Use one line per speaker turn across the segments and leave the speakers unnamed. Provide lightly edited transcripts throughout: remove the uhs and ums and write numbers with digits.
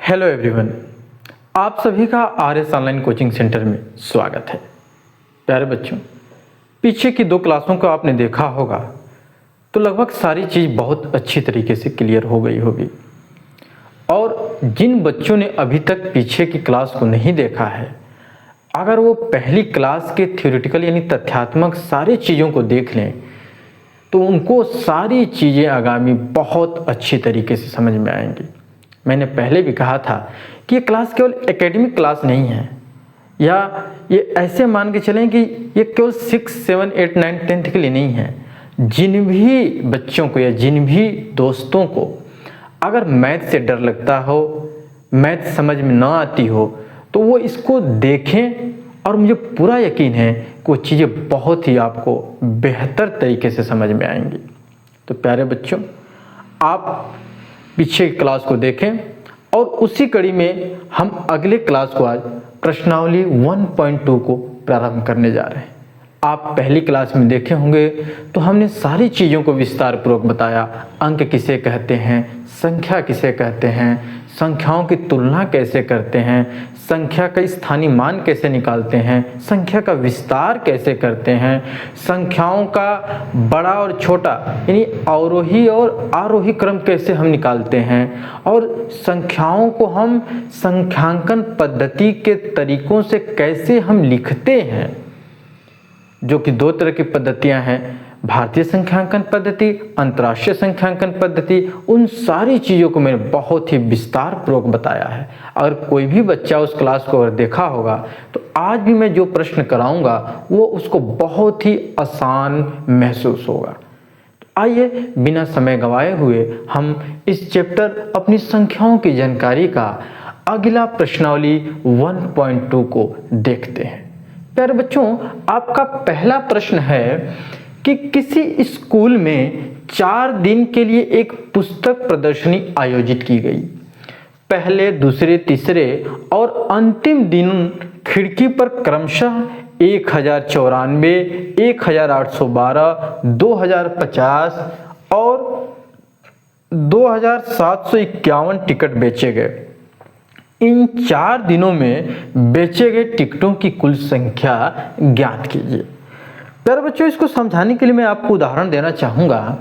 Hello everyone, आप सभी का आरएस ऑनलाइन कोचिंग सेंटर में स्वागत है। प्यारे बच्चों, पीछे की 2 क्लासों को आपने देखा होगा तो लगभग सारी चीज़ बहुत अच्छी तरीके से क्लियर हो गई होगी। और जिन बच्चों ने अभी तक पीछे की क्लास को नहीं देखा है, अगर वो पहली क्लास के थ्योरेटिकल यानी तथ्यात्मक सारी चीज़ों को देख लें तो उनको सारी चीज़ें आगामी बहुत अच्छी तरीके से समझ में आएंगी। मैंने पहले भी कहा था कि ये क्लास केवल एकेडमिक क्लास नहीं है, या ये ऐसे मान के चलें कि ये केवल 6, 7, 8, 9, 10th के लिए नहीं है। जिन भी बच्चों को या जिन भी दोस्तों को अगर मैथ से डर लगता हो, मैथ समझ में ना आती हो, तो वो इसको देखें और मुझे पूरा यकीन है कि वो चीज़ें बहुत ही आपको बेहतर तरीके से समझ में आएंगी। तो प्यारे बच्चों, आप पीछे की क्लास को देखें और उसी कड़ी में हम अगले क्लास को आज प्रश्नावली 1.2 को प्रारंभ करने जा रहे हैं। आप पहली क्लास में देखे होंगे तो हमने सारी चीज़ों को विस्तार पूर्वक बताया। अंक किसे कहते हैं, संख्या किसे कहते हैं, संख्याओं की तुलना कैसे करते हैं, संख्या का स्थानीय मान कैसे निकालते हैं, संख्या का विस्तार कैसे करते हैं, संख्याओं का बड़ा और छोटा यानी अवरोही और आरोही क्रम कैसे हम निकालते हैं, और संख्याओं को हम संख्यांकन पद्धति के तरीकों से कैसे हम लिखते हैं, जो कि 2 तरह की पद्धतियां हैं, भारतीय संख्यांकन पद्धति, अंतर्राष्ट्रीय संख्यांकन पद्धति। उन सारी चीज़ों को मैंने बहुत ही विस्तार पूर्वक बताया है। अगर कोई भी बच्चा उस क्लास को अगर देखा होगा तो आज भी मैं जो प्रश्न कराऊंगा वो उसको बहुत ही आसान महसूस होगा। तो आइए बिना समय गंवाए हुए हम इस चैप्टर अपनी संख्याओं की जानकारी का अगला प्रश्नावली 1.2 को देखते हैं। प्यारे बच्चों, आपका पहला प्रश्न है कि किसी स्कूल में 4 दिन के लिए एक पुस्तक प्रदर्शनी आयोजित की गई। पहले, दूसरे, तीसरे और अंतिम दिन खिड़की पर क्रमशः 1094, 1812, 2050 और 2751 टिकट बेचे गए। इन 4 दिनों में बेचे गए टिकटों की कुल संख्या ज्ञात कीजिए। प्यारे बच्चों, इसको समझाने के लिए मैं आपको उदाहरण देना चाहूँगा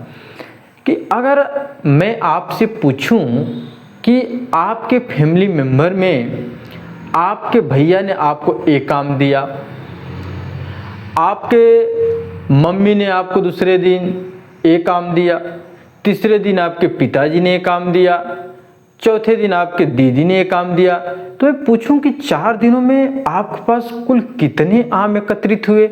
कि अगर मैं आपसे पूछूं कि आपके फैमिली मेंबर में आपके भैया ने आपको एक काम दिया, आपके मम्मी ने आपको दूसरे दिन एक काम दिया, तीसरे दिन आपके पिताजी ने एक काम दिया, चौथे दिन आपके दीदी ने एक काम दिया, तो मैं पूछूं कि 4 दिनों में आपके पास कुल कितने आम एकत्रित हुए,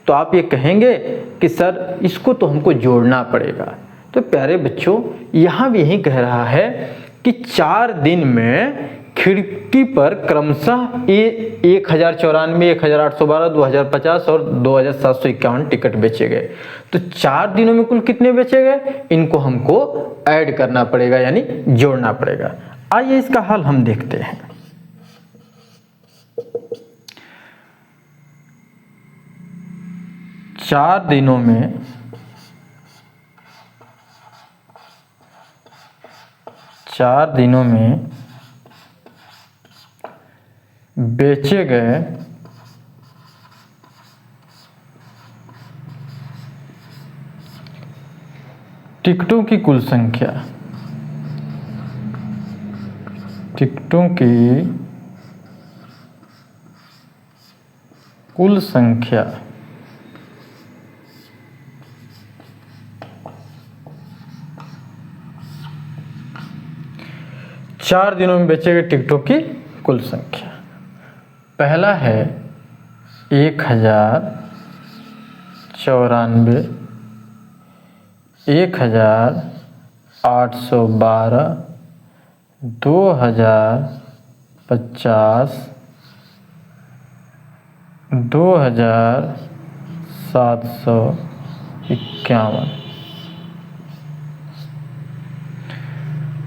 तो आप ये कहेंगे कि सर इसको तो हमको जोड़ना पड़ेगा। तो प्यारे बच्चों, यहाँ भी यही कह रहा है कि 4 दिन में खिड़की पर क्रमशः 1094, 1812, 2050 और 2751 टिकट बेचे गए। तो 4 दिनों में कुल कितने बेचे गए, इनको हमको ऐड करना पड़ेगा यानी जोड़ना पड़ेगा। आइए इसका हल हम देखते हैं। चार दिनों में बेचे गए टिकटों की कुल संख्या, टिकटों की कुल संख्या चार दिनों में बेचे गए टिकटों की कुल संख्या। पहला है 1094, 1812, 2050, 2751।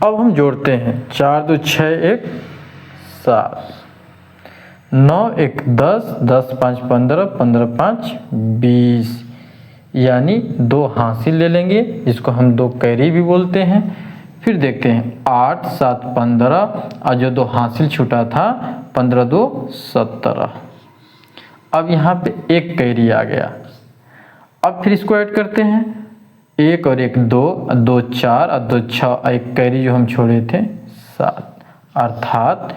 अब हम जोड़ते हैं। 4 2 6 1 7, 9 1 10, 10 5 15, 15 5 20, यानी 2 हासिल ले लेंगे, जिसको हम 2 कैरी भी बोलते हैं। फिर देखते हैं 8 7 15 और जो 2 हासिल छूटा था 15 2 17। अब यहाँ पे एक कैरी आ गया। अब फिर इसको ऐड करते हैं, 1 और 1 2, 2 4 और 2 6, एक कैरी जो हम छोड़े थे 7, अर्थात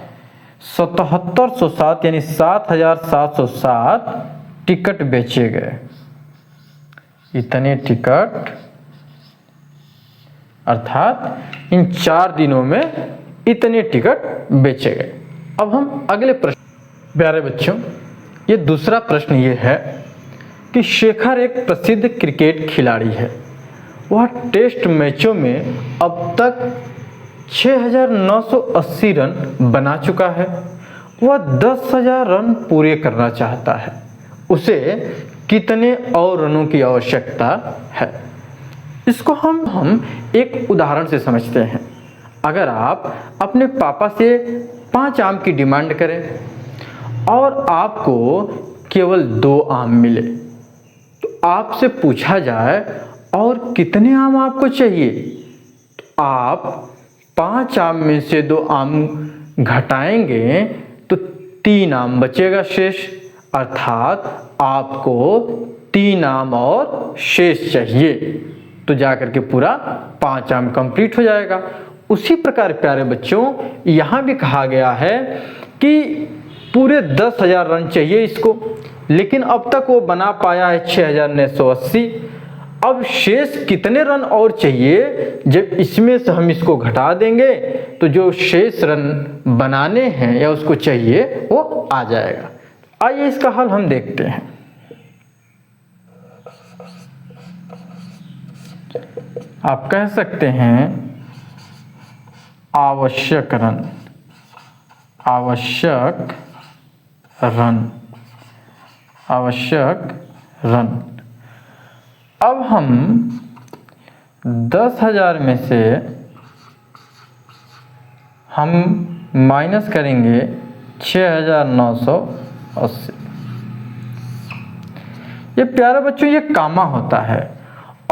7707 यानी 7707 टिकट बेचे गए। इतने टिकट अर्थात इन 4 दिनों में इतने टिकट बेचे गए। अब हम अगले प्रश्न, प्यारे बच्चों ये दूसरा प्रश्न ये है कि शेखर एक प्रसिद्ध क्रिकेट खिलाड़ी है। वह टेस्ट मैचों में अब तक 6980 रन बना चुका है। वह 10,000 रन पूरे करना चाहता है। उसे कितने और रनों की आवश्यकता है? इसको हम एक उदाहरण से समझते हैं। अगर आप अपने पापा से 5 आम की डिमांड करें और आपको केवल 2 आम मिले, तो आपसे पूछा जाए और कितने आम आपको चाहिए, तो आप 5 आम में से 2 आम घटाएंगे तो 3 आम बचेगा शेष, अर्थात आपको 3 आम और शेष चाहिए, तो जाकर के पूरा 5 आम कंप्लीट हो जाएगा। उसी प्रकार प्यारे बच्चों यहाँ भी कहा गया है कि पूरे 10,000 रन चाहिए इसको, लेकिन अब तक वो बना पाया है 6,980। अब शेष कितने रन और चाहिए, जब इसमें से हम इसको घटा देंगे तो जो शेष रन बनाने हैं या उसको चाहिए वो आ जाएगा। आइए इसका हल हम देखते हैं। आप कह सकते हैं आवश्यक रन, आवश्यक रन, आवश्यक रन। अब हम 10,000 में से हम माइनस करेंगे 6,980। ये प्यारे बच्चों ये कामा होता है,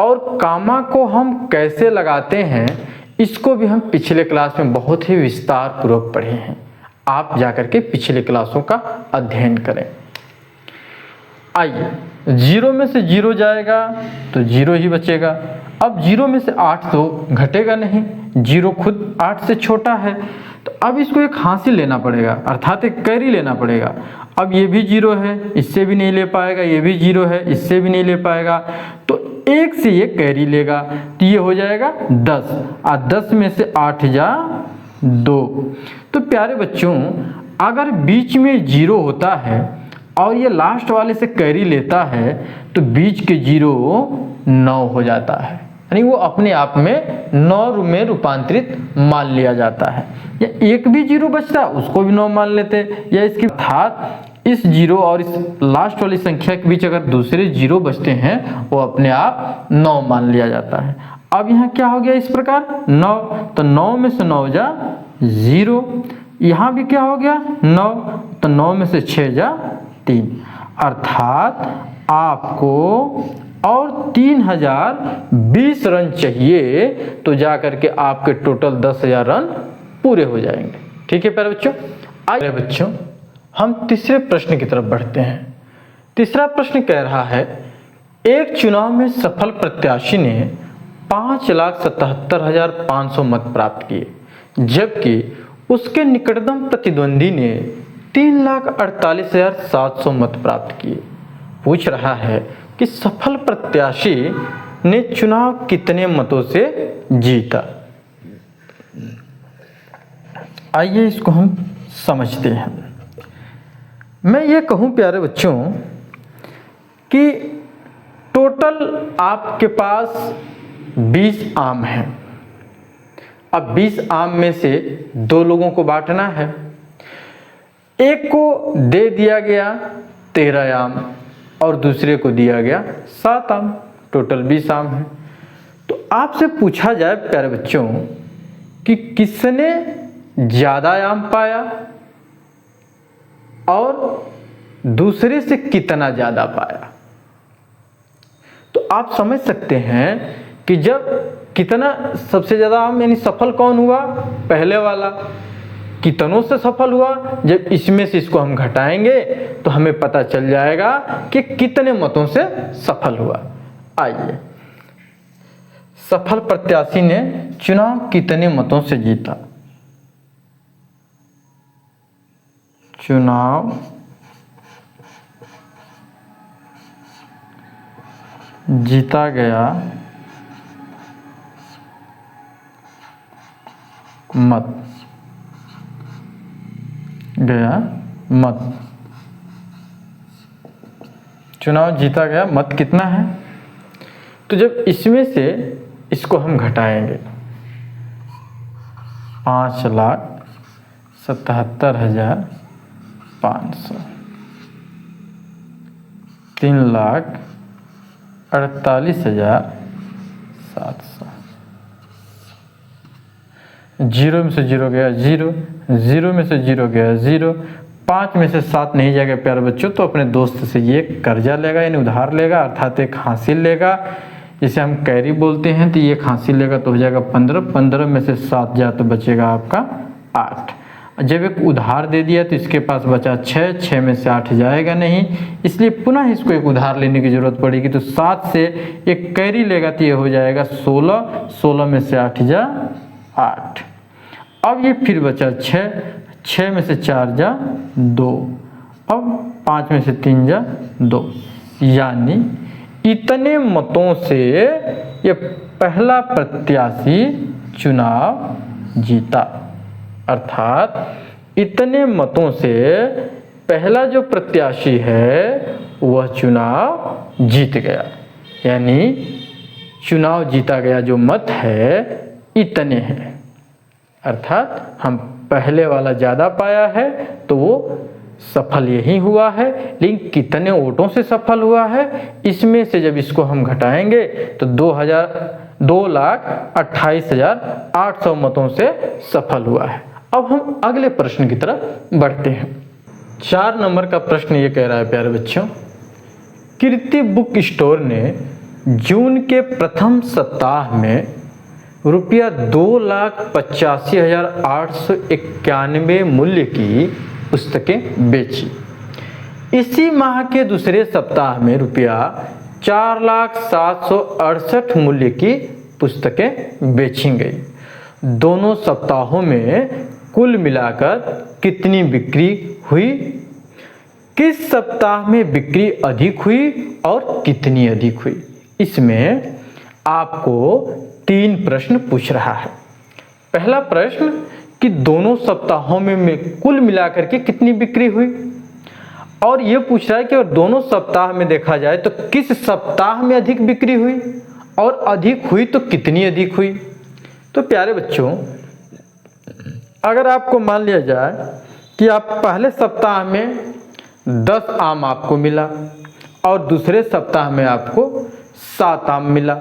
और कामा को हम कैसे लगाते हैं इसको भी हम पिछले क्लास में बहुत ही विस्तार पूर्वक पढ़े हैं। आप जाकर के पिछले क्लासों का अध्ययन करें। आइए 0 में से 0 जाएगा तो 0 ही बचेगा। अब 0 में से 8 तो घटेगा नहीं, 0 खुद 8 से छोटा है, तो अब इसको एक हासिल लेना पड़ेगा, अर्थात एक कैरी लेना पड़ेगा। अब ये भी 0 है, इससे भी नहीं ले पाएगा, ये भी 0 है, इससे भी नहीं ले पाएगा, तो 1 से ये कैरी लेगा, तो ये हो जाएगा 10, और 10 में से 8 जा 2। तो प्यारे बच्चों अगर बीच में 0 होता है और ये लास्ट वाले से कैरी लेता है तो बीच के 0 9 हो जाता है, यानी वो अपने आप में 9 में रूपांतरित मान लिया जाता है। या एक भी 0 बचता उसको भी 9 मान लेते, या इसकी अर्थात इस 0 और इस लास्ट वाली संख्या के बीच अगर दूसरे 0 बचते हैं वो अपने आप 9 मान लिया जाता है। अब यहाँ क्या हो गया इस प्रकार 9, तो 9 में से 9 जा 0, यहाँ भी क्या हो गया 9, तो 9 में से 6 जा 3, अर्थात आपको और 3020 रन चाहिए, तो जाकर के आपके टोटल 10,000 रन पूरे हो जाएंगे। ठीक है प्यारे बच्चों। आइए बच्चों हम तीसरे प्रश्न की तरफ बढ़ते हैं। तीसरा प्रश्न कह रहा है एक चुनाव में सफल प्रत्याशी ने 5,77,500 मत प्राप्त किए, जबकि उसके निकटतम प्रतिद्वंदी ने 3,48,700 मत प्राप्त किए। पूछ रहा है कि सफल प्रत्याशी ने चुनाव कितने मतों से जीता। आइए इसको हम समझते हैं। मैं ये कहूँ प्यारे बच्चों कि टोटल आपके पास 20 आम हैं। अब 20 आम में से 2 लोगों को बांटना है। एक को दे दिया गया 13 आम और दूसरे को दिया गया 7 आम, टोटल 20 आम है। तो आपसे पूछा जाए प्यारे बच्चों कि किसने ज़्यादा आम पाया और दूसरे से कितना ज़्यादा पाया। तो आप समझ सकते हैं कि जब कितना सबसे ज़्यादा आम यानी सफल कौन हुआ, पहले वाला। कितनों से सफल हुआ, जब इसमें से इसको हम घटाएंगे तो हमें पता चल जाएगा कि कितने मतों से सफल हुआ। आइए, सफल प्रत्याशी ने चुनाव कितने मतों से जीता। चुनाव जीता गया मत चुनाव जीता गया मत कितना है। तो जब इसमें से इसको हम घटाएंगे 5,77,500, 3,48,700, जीरो में से जीरो गया जीरो, जीरो में से जीरो गया जीरो, 5 में से 7 नहीं जाएगा प्यारे बच्चों, तो अपने दोस्त से ये कर्जा लेगा यानी उधार लेगा, अर्थात एक हासिल लेगा, जिसे हम कैरी बोलते हैं। तो ये हासिल लेगा तो हो जाएगा 15, 15 में से 7 जाए तो बचेगा आपका 8। जब एक उधार दे दिया तो इसके पास बचा 6, 6 में से 8 जाएगा नहीं, इसलिए पुनः इसको एक उधार लेने की जरूरत पड़ेगी। तो 7 से एक कैरी लेगा तो ये हो जाएगा 16, 16 में से 8 जा 8। अब ये फिर बचा 6, 6 में से 4 जा 2, अब 5 में से 3 जा 2, यानी इतने मतों से ये पहला प्रत्याशी चुनाव जीता। अर्थात इतने मतों से पहला जो प्रत्याशी है वह चुनाव जीत गया, यानी चुनाव जीता गया जो मत है इतने हैं। अर्थात हम पहले वाला ज़्यादा पाया है तो वो सफल यही हुआ है, लेकिन कितने वोटों से सफल हुआ है, इसमें से जब इसको हम घटाएंगे तो 2,28,800 मतों से सफल हुआ है। अब हम अगले प्रश्न की तरफ बढ़ते हैं। 4 नंबर का प्रश्न ये कह रहा है प्यारे बच्चों, कीर्ति बुक स्टोर ने जून के प्रथम सप्ताह में रुपया 2,85,891 मूल्य की पुस्तकें बेची। इसी माह के दूसरे सप्ताह में रुपया 4,07,68 मूल्य की पुस्तकें बेची गई। दोनों सप्ताहों में कुल मिलाकर कितनी बिक्री हुई? किस सप्ताह में बिक्री अधिक हुई और कितनी अधिक हुई? इसमें आपको 3 प्रश्न पूछ रहा है। पहला प्रश्न कि दोनों सप्ताहों में कुल मिलाकर के कितनी बिक्री हुई, और ये पूछ रहा है कि अगर दोनों सप्ताह में देखा जाए तो किस सप्ताह में अधिक बिक्री हुई, और अधिक हुई तो कितनी अधिक हुई। तो प्यारे बच्चों, अगर आपको मान लिया जाए कि आप पहले सप्ताह में 10 आम आपको मिला और दूसरे सप्ताह में आपको 7 आम मिला,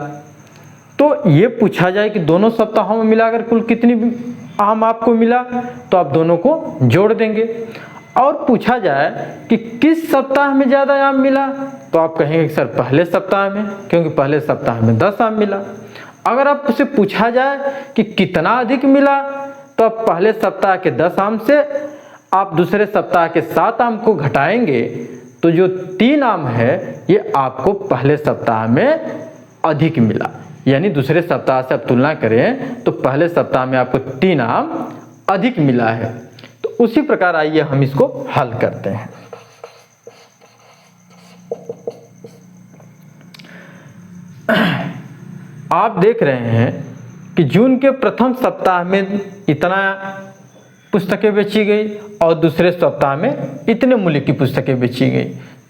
तो ये पूछा जाए कि दोनों सप्ताहों में मिलाकर कुल कितनी आम आपको मिला, तो आप दोनों को जोड़ देंगे। और पूछा जाए कि किस सप्ताह में ज़्यादा आम मिला, तो आप कहेंगे सर पहले सप्ताह में, क्योंकि पहले सप्ताह में 10 आम मिला। अगर आप उसे पूछा जाए कि कितना अधिक मिला, तो आप पहले सप्ताह के 10 आम से आप दूसरे सप्ताह के 7 आम को घटाएंगे, तो जो 3 आम है ये आपको पहले सप्ताह में अधिक मिला। यानी दूसरे सप्ताह से आप तुलना करें तो पहले सप्ताह में आपको 3 आम अधिक मिला है। तो उसी प्रकार आइए हम इसको हल करते हैं। आप देख रहे हैं कि जून के प्रथम सप्ताह में इतना पुस्तकें बेची गई और दूसरे सप्ताह में इतने मूल्य की पुस्तकें बेची गई।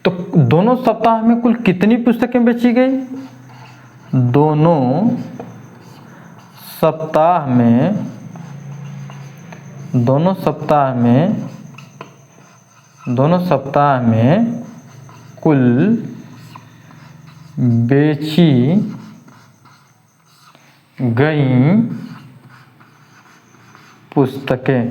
तो दोनों सप्ताह में कुल कितनी पुस्तकें बेची गई? दोनों सप्ताह में कुल बेची गई पुस्तकें।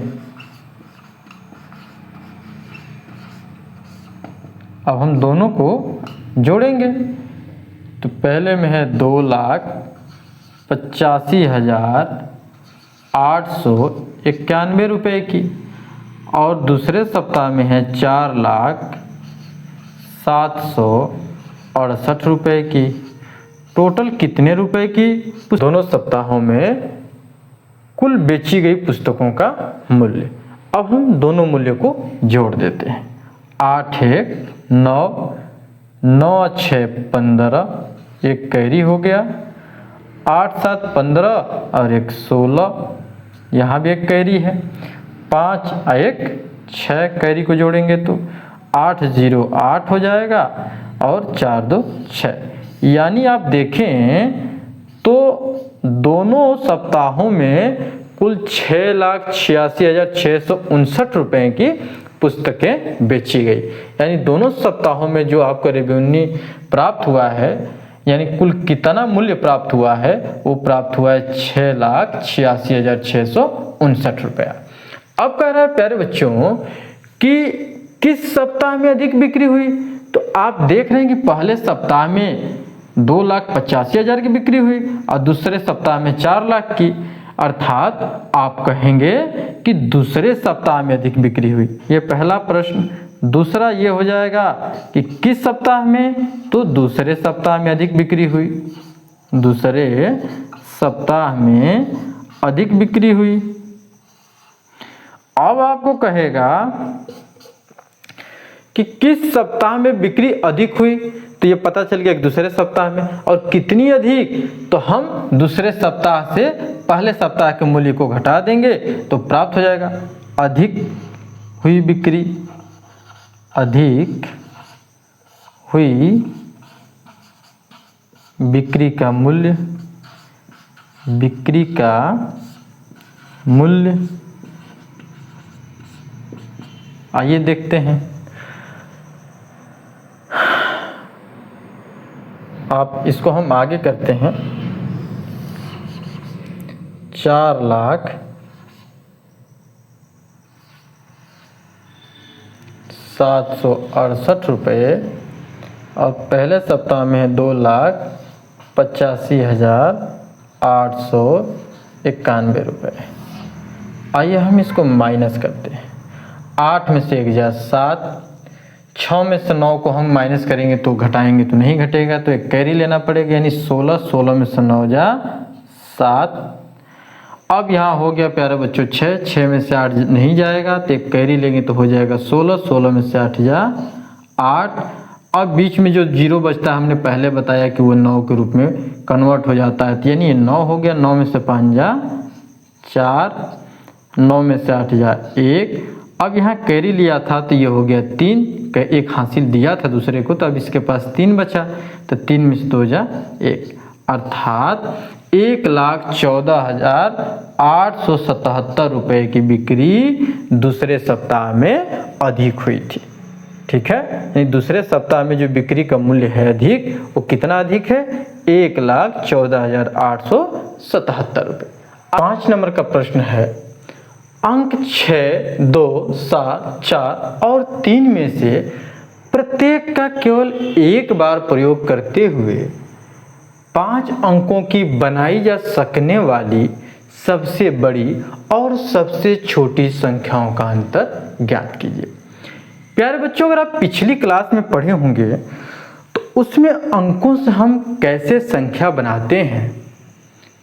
अब हम दोनों को जोड़ेंगे, तो पहले में है 2,85,891 85,891 रुपये की, और दूसरे सप्ताह में है 4,07,68 रुपये की। टोटल कितने रुपए की? दोनों सप्ताहों में कुल बेची गई पुस्तकों का मूल्य। अब हम दोनों मूल्य को जोड़ देते हैं। 8 1 9, 9 6 15, एक कैरी हो गया। 8 7 15 और एक 16, यहाँ भी एक कैरी है। 5 1 6, कैरी को जोड़ेंगे तो 8 0 8 हो जाएगा, और 4 2 6। यानी आप देखें तो दोनों सप्ताहों में कुल 6,86,659 रुपये की पुस्तकें बेची गई। यानी दोनों सप्ताहों में जो आपको रेवेन्यू प्राप्त हुआ है, यानी कुल कितना मूल्य प्राप्त हुआ है, वो प्राप्त हुआ है 6,86,659 रुपया। अब कह रहा है प्यारे बच्चों कि किस सप्ताह में अधिक बिक्री हुई, तो आप देख रहे हैं कि पहले सप्ताह में 2,85,000 की बिक्री हुई और दूसरे सप्ताह में 4 लाख की, अर्थात आप कहेंगे कि दूसरे सप्ताह में अधिक बिक्री हुई। ये पहला प्रश्न। दूसरा ये हो जाएगा कि किस सप्ताह में, तो दूसरे सप्ताह में अधिक बिक्री हुई, दूसरे सप्ताह में अधिक बिक्री हुई। अब आपको कहेगा कि किस सप्ताह में बिक्री अधिक हुई, तो ये पता चल गया कि दूसरे सप्ताह में। और कितनी अधिक, तो हम दूसरे सप्ताह से पहले सप्ताह के मूल्य को घटा देंगे तो प्राप्त हो जाएगा अधिक हुई बिक्री। अधिक हुई बिक्री का मूल्य, बिक्री का मूल्य। आइए देखते हैं। आप इसको हम आगे करते हैं। 4,07,68 रुपये, और पहले सप्ताह में है 2,85,891 रुपये। आइए हम इसको माइनस करते हैं। 8 में से 1 जा 7, 6 में से 9 को हम माइनस करेंगे तो घटाएंगे तो नहीं घटेगा, तो एक कैरी लेना पड़ेगा, यानी 16, 16 में से 9 जा 7। अब यहाँ हो गया प्यारे बच्चों 6, 6 में से 8 नहीं जाएगा तो एक कैरी लेंगे तो हो जाएगा 16, 16 में से 8 जा 8। अब बीच में जो 0 बचता है, हमने पहले बताया कि वो 9 के रूप में कन्वर्ट हो जाता है, तो यानी ये 9 हो गया। 9 में से 5 जा 4, 9 में से 8 जा 1। अब यहाँ कैरी लिया था तो ये हो गया 3, एक हासिल दिया था दूसरे को, तो अब इसके पास 3 बचा, तो 3 में से 2 जा 1, अर्थात 1,14,877 रुपये की बिक्री दूसरे सप्ताह में अधिक हुई थी। ठीक है, यानी दूसरे सप्ताह में जो बिक्री का मूल्य है अधिक, वो कितना अधिक है? 1,14,877 रुपये। 5 नंबर का प्रश्न है, अंक 6, 2, 7, 4 और 3 में से प्रत्येक का केवल एक बार प्रयोग करते हुए 5 अंकों की बनाई जा सकने वाली सबसे बड़ी और सबसे छोटी संख्याओं का अंतर ज्ञात कीजिए। प्यारे बच्चों, अगर आप पिछली क्लास में पढ़े होंगे तो उसमें अंकों से हम कैसे संख्या बनाते हैं,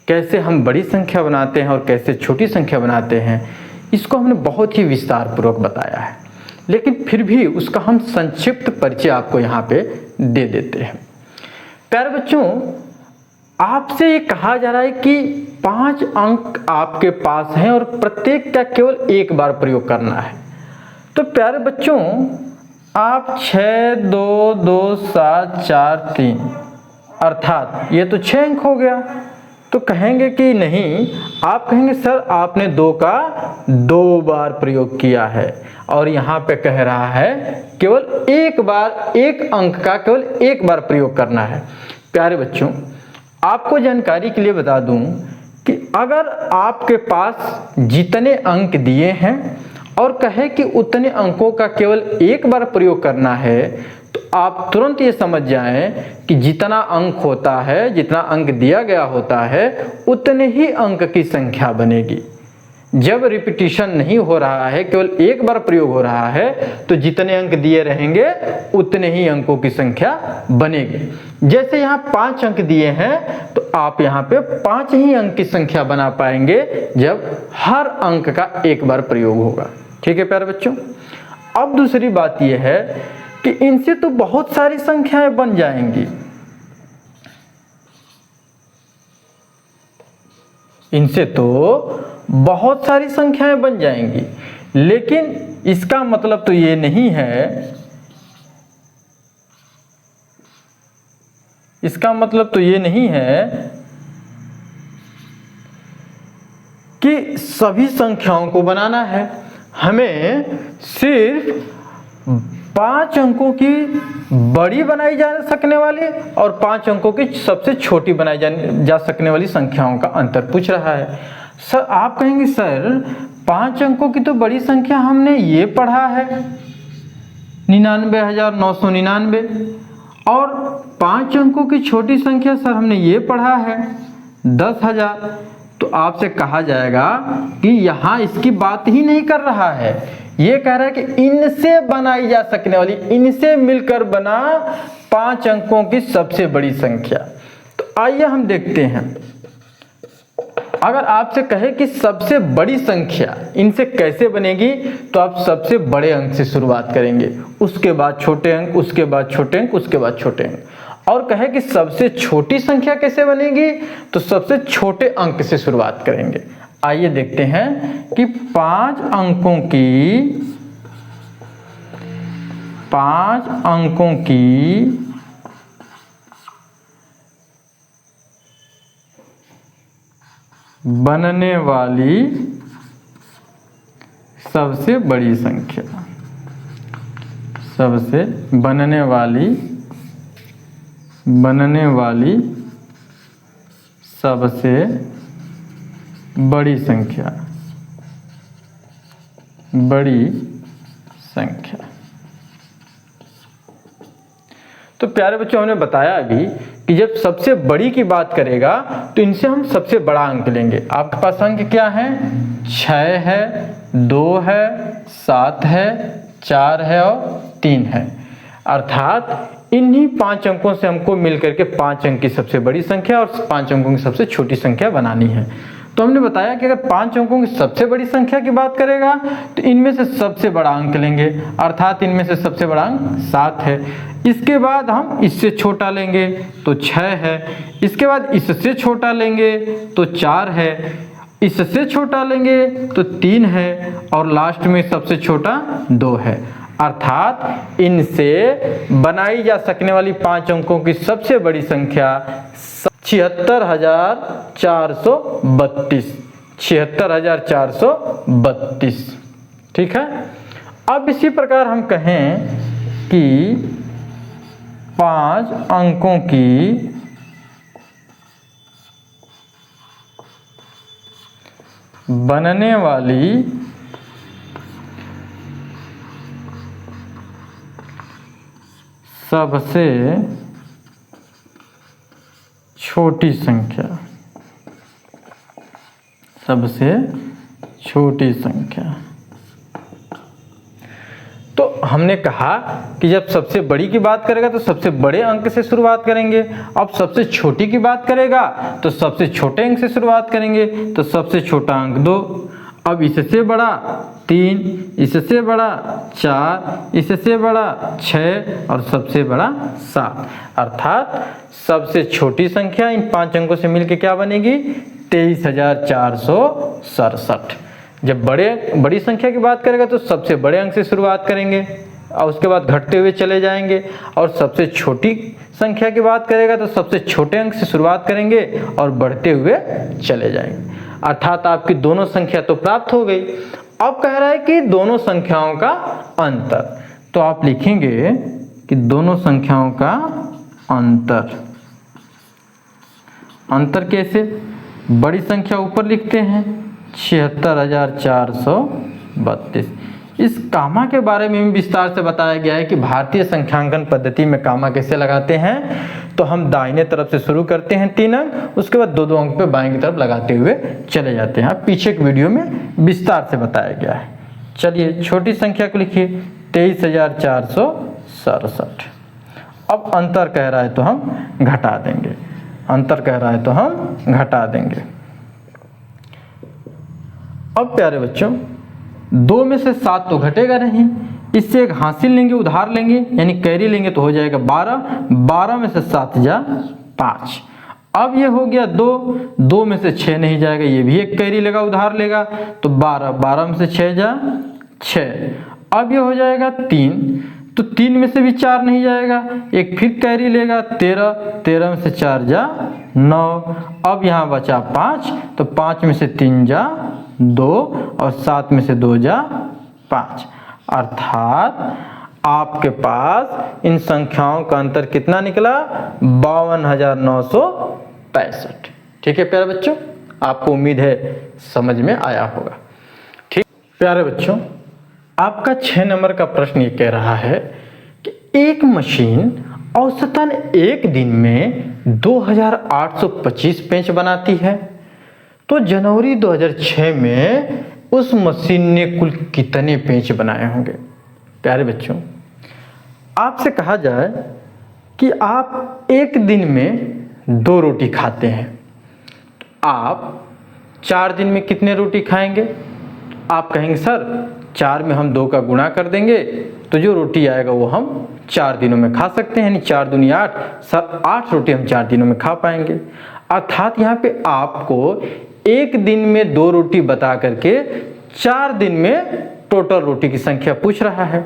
कैसे हम बड़ी संख्या बनाते हैं और कैसे छोटी संख्या बनाते हैं, इसको हमने बहुत ही विस्तार पूर्वक बताया है, लेकिन फिर भी उसका हम संक्षिप्त परिचय आपको यहाँ पे दे देते हैं। प्यारे बच्चों, आपसे ये कहा जा रहा है कि 5 अंक आपके पास हैं और प्रत्येक का केवल एक बार प्रयोग करना है। तो प्यारे बच्चों, आप 6, 2, 2, 7, 4, 3, अर्थात ये तो 6 अंक हो गया। तो कहेंगे कि नहीं, आप कहेंगे सर आपने 2 का 2 बार प्रयोग किया है, और यहाँ पे कह रहा है केवल एक बार, एक अंक का केवल एक बार प्रयोग करना है। प्यारे बच्चों, आपको जानकारी के लिए बता दूं कि अगर आपके पास जितने अंक दिए हैं और कहे कि उतने अंकों का केवल एक बार प्रयोग करना है, तो आप तुरंत ये समझ जाएं कि जितना अंक होता है, जितना अंक दिया गया होता है, उतने ही अंक की संख्या बनेगी। जब रिपीटिशन नहीं हो रहा है, केवल एक बार प्रयोग हो रहा है, तो जितने अंक दिए रहेंगे उतने ही अंकों की संख्या बनेगी। जैसे यहाँ 5 अंक दिए हैं तो आप यहाँ पे 5 ही अंक की संख्या बना पाएंगे जब हर अंक का एक बार प्रयोग होगा। ठीक है प्यारे बच्चों। अब दूसरी बात यह है कि इनसे तो बहुत सारी संख्याएं बन जाएंगी, इनसे तो बहुत सारी संख्याएं बन जाएंगी, लेकिन इसका मतलब तो ये नहीं है, इसका मतलब तो ये नहीं है कि सभी संख्याओं को बनाना है। हमें सिर्फ 5 अंकों की बड़ी बनाई जा सकने वाली और 5 अंकों की सबसे छोटी बनाई जा सकने वाली संख्याओं का अंतर पूछ रहा है। सर आप कहेंगे सर 5 अंकों की तो बड़ी संख्या हमने ये पढ़ा है 99,999, और 5 अंकों की छोटी संख्या सर हमने ये पढ़ा है 10,000। तो आपसे कहा जाएगा कि यहाँ इसकी बात ही नहीं कर रहा है, ये कह रहा है कि इनसे बनाई जा सकने वाली, इनसे मिलकर बना 5 अंकों की सबसे बड़ी संख्या। तो आइए हम देखते हैं, अगर आपसे कहे कि सबसे बड़ी संख्या इनसे कैसे बनेगी, तो आप सबसे बड़े अंक से शुरुआत करेंगे, उसके बाद छोटे अंक, उसके बाद छोटे अंक, उसके बाद छोटे अंक। और कहे कि सबसे छोटी संख्या कैसे बनेगी, तो सबसे छोटे अंक से शुरुआत करेंगे। आइए देखते हैं कि 5 अंकों की बनने वाली सबसे बड़ी संख्या, सबसे बनने वाली सबसे बड़ी संख्या, बड़ी संख्या। तो प्यारे बच्चों हमने बताया अभी कि जब सबसे बड़ी की बात करेगा तो इनसे हम सबसे बड़ा अंक लेंगे। आपके पास अंक क्या है? 6 है, 2 है, 7 है, 4 है और 3 है। अर्थात इन्हीं 5 अंकों से हमको मिलकर के 5 अंक की सबसे बड़ी संख्या और 5 अंकों की सबसे छोटी संख्या बनानी है। तो हमने बताया कि अगर 5 अंकों की सबसे बड़ी संख्या की बात करेगा तो इनमें से सबसे बड़ा अंक लेंगे, अर्थात इनमें से सबसे बड़ा अंक 7 है। इसके बाद हम इससे छोटा लेंगे तो 6 है, इसके बाद इससे छोटा लेंगे तो 4 है, इससे छोटा लेंगे तो 3 है और लास्ट में सबसे छोटा 2 है। अर्थात इनसे बनाई जा सकने वाली 5 अंकों की सबसे बड़ी संख्या 76,432, 76,432। ठीक है। अब इसी प्रकार हम कहें कि 5 अंकों की बनने वाली सबसे छोटी संख्या, सबसे छोटी संख्या। तो हमने कहा कि जब सबसे बड़ी की बात करेगा तो सबसे बड़े अंक से शुरुआत करेंगे, अब सबसे छोटी की बात करेगा तो सबसे छोटे अंक से शुरुआत करेंगे। तो सबसे छोटा अंक 2, अब इससे बड़ा 3, इससे बड़ा 4, इससे बड़ा 6 और सबसे बड़ा 7। अर्थात सबसे छोटी संख्या इन 5 अंकों से मिलकर क्या बनेगी? 23,467। जब बड़ी संख्या की बात करेगा तो सबसे बड़े अंक से शुरुआत करेंगे और उसके बाद घटते हुए चले जाएंगे, और सबसे छोटी संख्या की बात करेगा तो सबसे छोटे अंक से शुरुआत करेंगे और बढ़ते हुए चले जाएंगे। अर्थात आपकी दोनों संख्या तो प्राप्त हो गई। अब कह रहा है कि दोनों संख्याओं का अंतर, तो आप लिखेंगे कि दोनों संख्याओं का अंतर कैसे? बड़ी संख्या ऊपर लिखते हैं 76,432, इस कामा के बारे में भी विस्तार से बताया गया है कि भारतीय संख्यांकन पद्धति में कामा कैसे लगाते हैं। तो हम दाहिने तरफ से शुरू करते हैं 3 अंक, उसके बाद 2-2 अंक पे बाएं की तरफ लगाते हुए चले जाते हैं। पीछे के वीडियो में विस्तार से बताया गया है। चलिए छोटी संख्या को लिखिए 23,467। अब अंतर कह रहा है तो हम घटा देंगे, अंतर कह रहा है तो हम घटा देंगे। अब प्यारे बच्चों 2 में से 7 तो घटेगा नहीं, इससे एक हासिल लेंगे, उधार लेंगे यानी कैरी लेंगे तो हो जाएगा 12। 12 में से 7 जा 5। अब ये हो गया 2, 2 में से 6 नहीं जाएगा, ये भी एक कैरी लेगा, उधार लेगा तो 12। 12 में से 6 जा 6। अब ये हो जाएगा 3, तो 3 में से भी 4 नहीं जाएगा, एक फिर कैरी लेगा 13। 13 में से 4 जा 9। अब यहाँ बचा 5, तो 5 में से 3 जा 2 और 7 में से 2 जा 5। अर्थात आपके पास इन संख्याओं का अंतर कितना निकला? 52,965। ठीक है प्यारे बच्चों, आपको उम्मीद है समझ में आया होगा। ठीक प्यारे बच्चों, आपका 6 नंबर का प्रश्न ये कह रहा है कि एक मशीन औसतन एक दिन में 2,825 पेंच बनाती है, तो जनवरी 2006 में उस मशीन ने कुल कितने पेंच बनाए होंगे? प्यारे बच्चों, आपसे कहा जाए कि आप एक दिन में 2 रोटी खाते हैं, आप 4 दिन में कितने रोटी खाएंगे? आप कहेंगे सर 4 में हम 2 का गुणा कर देंगे तो जो रोटी आएगा वो हम 4 दिनों में खा सकते हैं, यानी 4 दूनी 8, सर 8 रोटी हम 4 दिनों में खा पाएंगे। अर्थात यहाँ पे आपको एक दिन में 2 रोटी बता करके 4 दिन में टोटल रोटी की संख्या पूछ रहा है।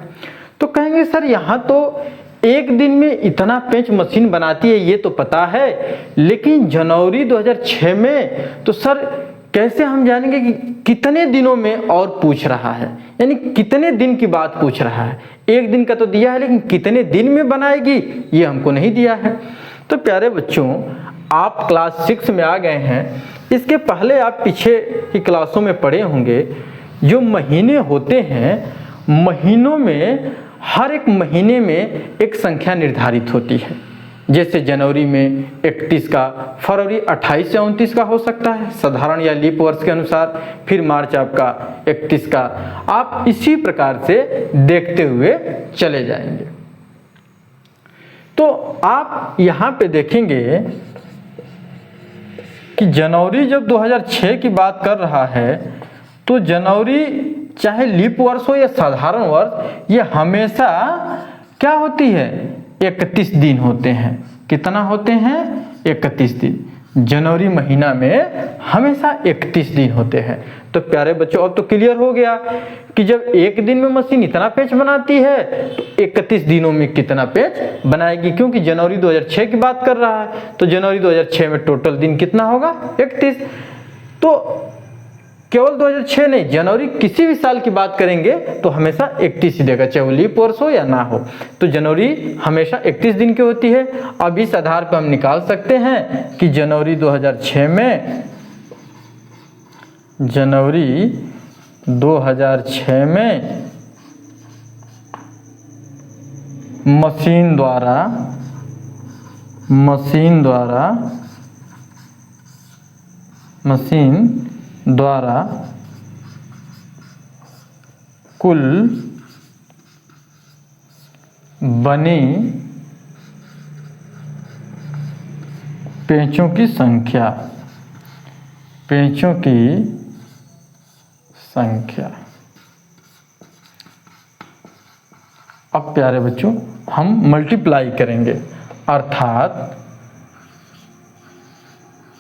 तो कहेंगे सर यहाँ तो एक दिन में इतना पेंच मशीन बनाती है ये तो पता है, लेकिन जनवरी 2006 में तो सर कैसे हम जानेंगे कि कितने दिनों में और पूछ रहा है, यानी कितने दिन की बात पूछ रहा है? एक दिन का तो दिया है, लेकिन कितने दिन में बनाएगी ये हमको नहीं दिया है। तो प्यारे बच्चों, आप क्लास 6 में आ गए हैं, इसके पहले आप पीछे की क्लासों में पढ़े होंगे। जो महीने होते हैं, महीनों में हर एक महीने में एक संख्या निर्धारित होती है। जैसे जनवरी में 31 का, फरवरी 28 या 29 का हो सकता है साधारण या लीप वर्ष के अनुसार, फिर मार्च आपका 31 का। आप इसी प्रकार से देखते हुए चले जाएंगे। तो आप यहाँ पे देखेंगे कि जनवरी जब 2006 की बात कर रहा है, तो जनवरी चाहे लीप वर्ष हो या साधारण वर्ष, ये हमेशा क्या होती है? 31 दिन होते हैं। कितना होते हैं? 31 दिन। जनवरी महीना में हमेशा 31 दिन होते हैं। तो प्यारे बच्चों, अब तो क्लियर हो गया कि जब एक दिन में मशीन इतना पेंच बनाती है तो 31 दिनों में कितना पेंच बनाएगी, क्योंकि जनवरी 2006 की बात कर रहा है। तो जनवरी 2006 में टोटल दिन कितना होगा? 31। तो केवल 2006 नहीं, जनवरी किसी भी साल की बात करेंगे तो हमेशा 31 ही देगा, चाहे वो लीप वर्ष हो या ना हो। तो जनवरी हमेशा 31 दिन की होती है। अब इस आधार पर हम निकाल सकते हैं कि जनवरी 2006 में मशीन द्वारा कुल बनी पेंचों की संख्या अब प्यारे बच्चों, हम मल्टीप्लाई करेंगे, अर्थात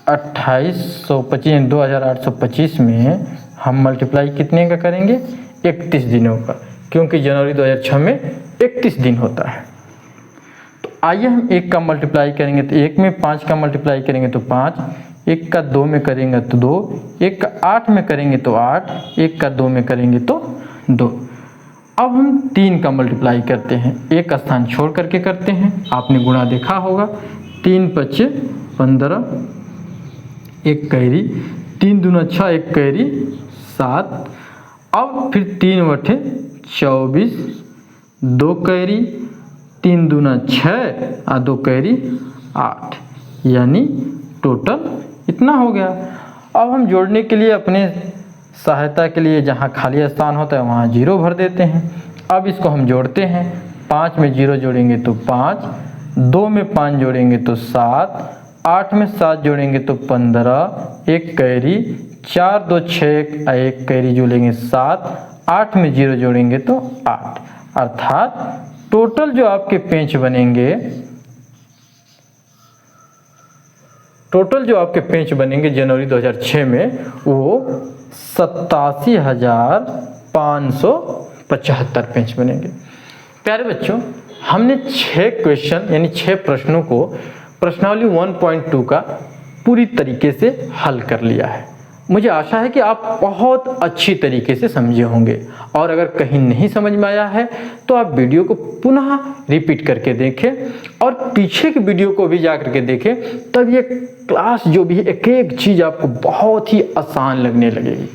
2825 में हम मल्टीप्लाई कितने का करेंगे? 31 दिनों का, क्योंकि जनवरी 2006 में 31 दिन होता है। तो आइए हम 1 का मल्टीप्लाई करेंगे तो 1 में, 5 का मल्टीप्लाई करेंगे तो 5, 1 का 2 में करेंगे तो 2, 1 का 8 में करेंगे तो 8, 1 का 2 में करेंगे तो 2। अब हम 3 का मल्टीप्लाई करते हैं, एक स्थान छोड़ करके करते हैं। आपने गुणा देखा होगा, 3 × 5 = 15, 1 कैरी, 3 दूना 6, 1 कैरी 7। अब फिर 3 × 8 = 24, 2 कैरी 3 दूना 6 और 2 कैरी 8, यानी टोटल इतना हो गया। अब हम जोड़ने के लिए अपने सहायता के लिए जहाँ खाली स्थान होता है वहाँ 0 भर देते हैं। अब इसको हम जोड़ते हैं। 5 में 0 जोड़ेंगे तो 5, 2 में 5 जोड़ेंगे तो 7, 8 में 7 जोड़ेंगे तो 15, 1 कैरी, 4 2 6 1 कैरी जोड़ेंगे 7, 8 में 0 जोड़ेंगे तो 8, अर्थात टोटल जो आपके पेंच बनेंगे जनवरी 2006 में वो 87,575 पेंच बनेंगे। प्यारे बच्चों, हमने 6 क्वेश्चन यानी 6 प्रश्नों को प्रश्नावली 1.2 का पूरी तरीके से हल कर लिया है। मुझे आशा है कि आप बहुत अच्छी तरीके से समझे होंगे, और अगर कहीं नहीं समझ में आया है तो आप वीडियो को पुनः रिपीट करके देखें और पीछे के वीडियो को भी जा करके देखें, तब ये क्लास जो भी एक एक चीज़ आपको बहुत ही आसान लगने लगेगी।